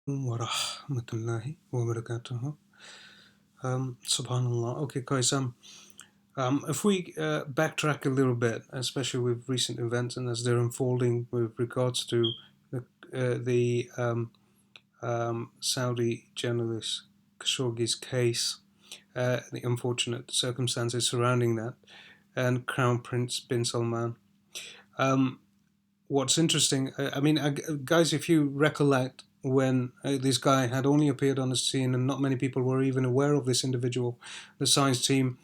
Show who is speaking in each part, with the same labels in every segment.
Speaker 1: Warahmatullahi wabarakatuh. Subhanallah. Okay, guys. If we backtrack a little bit, especially with recent events and as they're unfolding with regards to the Saudi journalist Khashoggi's case, the unfortunate circumstances surrounding that, and Crown Prince bin Salman. Um, what's interesting, guys, if you recollect when this guy had only appeared on the scene and not many people were even aware of this individual, the science team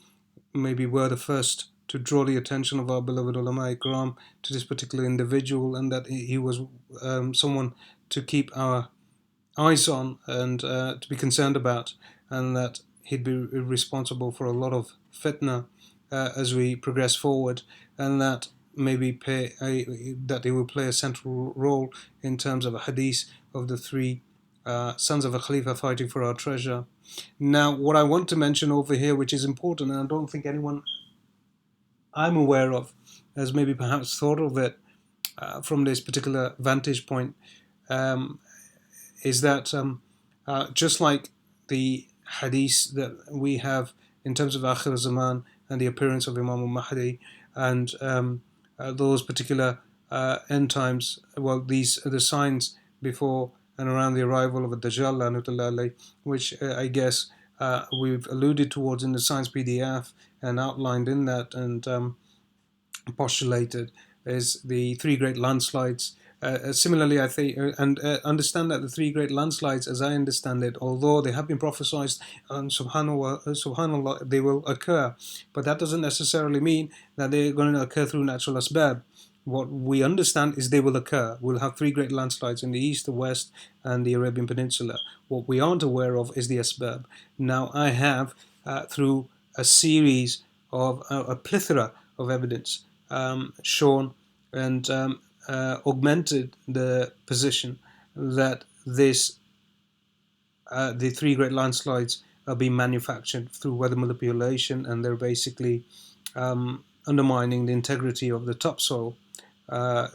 Speaker 1: maybe were the first to draw the attention of our beloved ulama ikram to this particular individual, and that he was someone to keep our eyes on and to be concerned about, and that he'd be responsible for a lot of fitna as we progress forward, and that that he will play a central role in terms of a hadith of the three sons of a Khalifa fighting for our treasure. Now, what I want to mention over here, which is important, and I don't think anyone I'm aware of has maybe perhaps thought of it from this particular vantage point, um, is that just like the hadith that we have in terms of Akhir Zaman and the appearance of Imam al-Mahdi and those particular end times, well, these are the signs before and around the arrival of a Dajjal, which I guess we've alluded towards in the science PDF and outlined in that and postulated is the three great landslides. Similarly, I think and understand that the three great landslides, as I understand it, although they have been prophesied, subhanallah, they will occur, but that doesn't necessarily mean that they're going to occur through natural asbab. What we understand is they will occur. We'll have three great landslides in the east, the west, and the Arabian Peninsula. What we aren't aware of is the asbab. Now, I have, through a series of a plethora of evidence, shown and augmented the position that the three great landslides are being manufactured through weather manipulation, and they're basically undermining the integrity of the topsoil uh,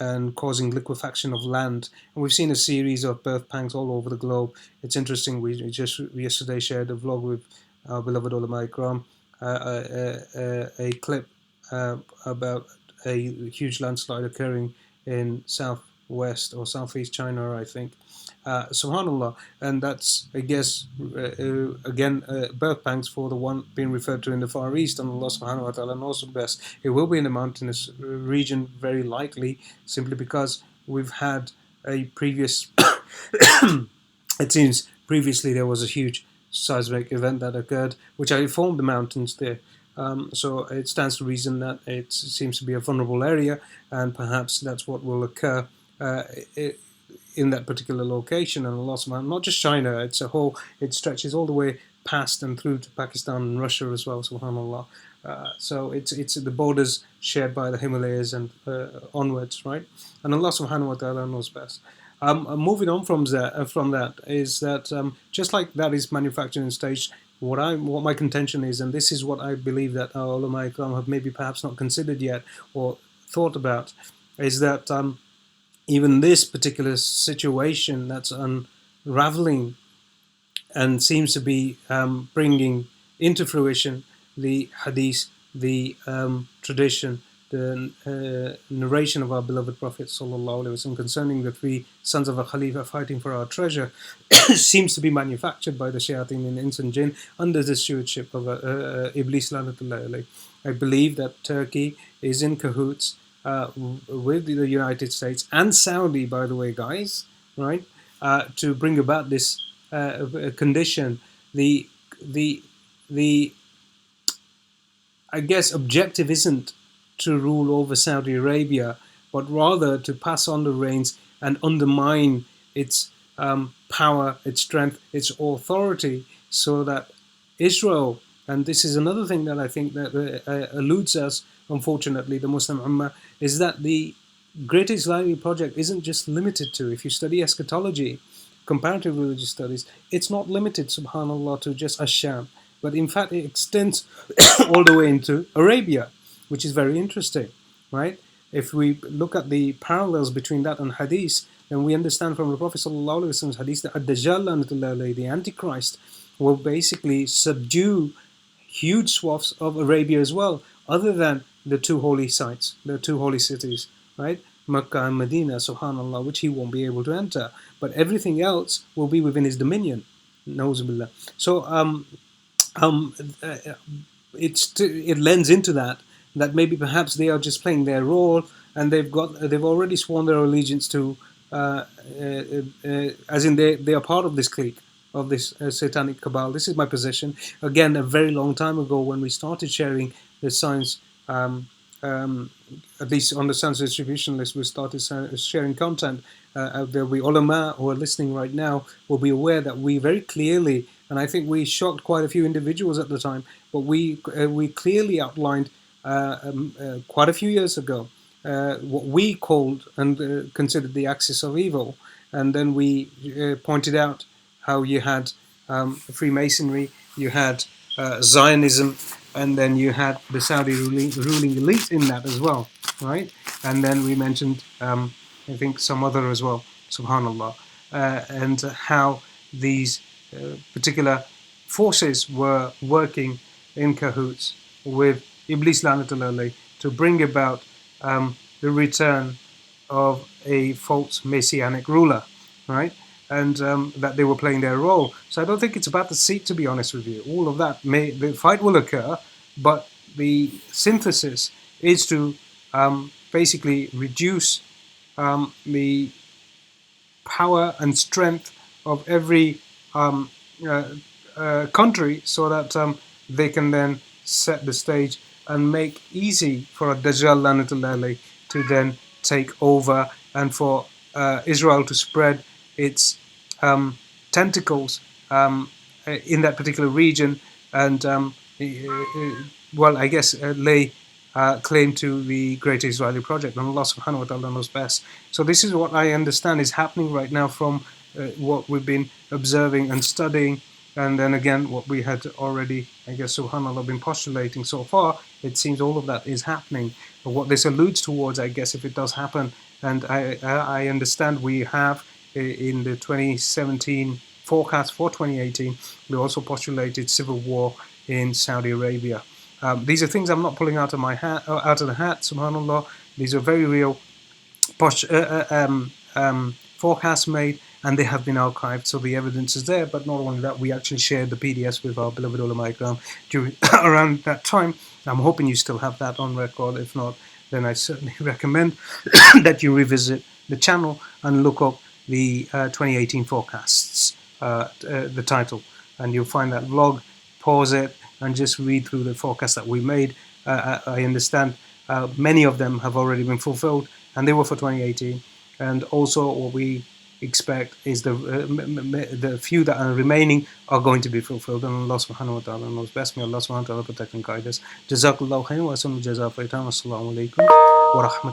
Speaker 1: and causing liquefaction of land. And we've seen a series of birth pangs all over the globe. It's interesting. We just yesterday shared a vlog with our beloved ulama ikram, a clip about a huge landslide occurring in southwest or southeast China, I think. Subhanallah, and that's, I guess, again, birth pangs for the one being referred to in the Far East, and Allah subhanahu wa ta'ala knows the best. It will be in the mountainous region, very likely, simply because we've had a previous, it seems previously there was a huge seismic event that occurred, which I informed the mountains there. So it stands to reason that it seems to be a vulnerable area, and perhaps that's what will occur in that particular location. And Allah subhanahu, not just China, it's a whole, it stretches all the way past and through to Pakistan and Russia as well, subhanallah. So it's the borders shared by the Himalayas and onwards, right? And Allah subhanahu wa ta'ala knows best. Moving on from that is that just like that is manufactured and staged, what my contention is, and this is what I believe that our ulama ikram have maybe perhaps not considered yet or thought about, is that even this particular situation that's unraveling and seems to be bringing into fruition the hadith, the tradition, the narration of our beloved Prophet ﷺ concerning the three sons of a Khalifa fighting for our treasure seems to be manufactured by the shayateen in ins and jinn under the stewardship of Iblis Lanatullah alayh. I believe that Turkey is in cahoots with the United States and Saudi, by the way, guys, right, to bring about this condition. The I guess objective isn't to rule over Saudi Arabia, but rather to pass on the reins and undermine its power, its strength, its authority, so that Israel, and this is another thing that I think that eludes us, unfortunately, the Muslim Ummah, is that the Great Islamic Project isn't just limited to, if you study eschatology, comparative religious studies, it's not limited, subhanAllah, to just Asham, but in fact it extends all the way into Arabia, which is very interesting, right? If we look at the parallels between that and Hadith, And we understand from the Prophet ﷺ's hadith that Ad-Dajjal, the Antichrist, will basically subdue huge swaths of Arabia as well, other than the two holy sites, the two holy cities, right? Mecca and Medina, subhanAllah, which he won't be able to enter. But everything else will be within his dominion. Nauzubillah. So um, uh, it lends into that maybe perhaps they are just playing their role, and they've already sworn their allegiance to, as in they are part of this clique of this satanic cabal. This is my position. Again, a very long time ago when we started sharing the science, um, um, at least on the science distribution list, we started sharing content. There'll be ulama who are listening right now will be aware that we very clearly, and I think we shocked quite a few individuals at the time, but we clearly outlined quite a few years ago what we called and considered the axis of evil, and then we pointed out how you had Freemasonry, you had Zionism, and then you had the Saudi ruling elite in that as well, right? And then we mentioned, I think, some other as well, subhanallah, and how these particular forces were working in cahoots with Iblis Lanatullah to bring about the return of a false messianic ruler, right? And that they were playing their role. So I don't think it's about the seat, to be honest with you. All of that the fight will occur, but the synthesis is to basically reduce the power and strength of every um, uh, country, so that they can then set the stage and make easy for a Dajjal Lanatullah to then take over, and for Israel to spread its tentacles in that particular region, and well, I guess lay claim to the Great Israeli Project. And Allah subhanahu wa ta'ala knows best. So this is what I understand is happening right now from what we've been observing and studying, and then again what we had already, I guess, subhanAllah, been postulating so far. It seems all of that is happening. But what this alludes towards, I guess, if it does happen, and I understand we have in the 2017 forecast for 2018, we also postulated civil war in Saudi Arabia. These are things I'm not pulling out of my hat, out of the hat. Subhanallah, these are very real forecasts made, and they have been archived, so the evidence is there. But not only that, we actually shared the PDFs with our beloved ulama ikram during around that time. I'm hoping you still have that on record. If not, then I certainly recommend that you revisit the channel and look up the 2018 forecasts, the title, and you'll find that vlog. Pause it and just read through the forecast that we made. I understand many of them have already been fulfilled, and they were for 2018. And also, what we expect is the few that are remaining are going to be fulfilled. And Allah subhanahu wa ta'ala knows best. May Allah subhanahu wa ta'ala protect and guide us. Jazakallahu khairan wa assalamu alaikum wa rahmatullahi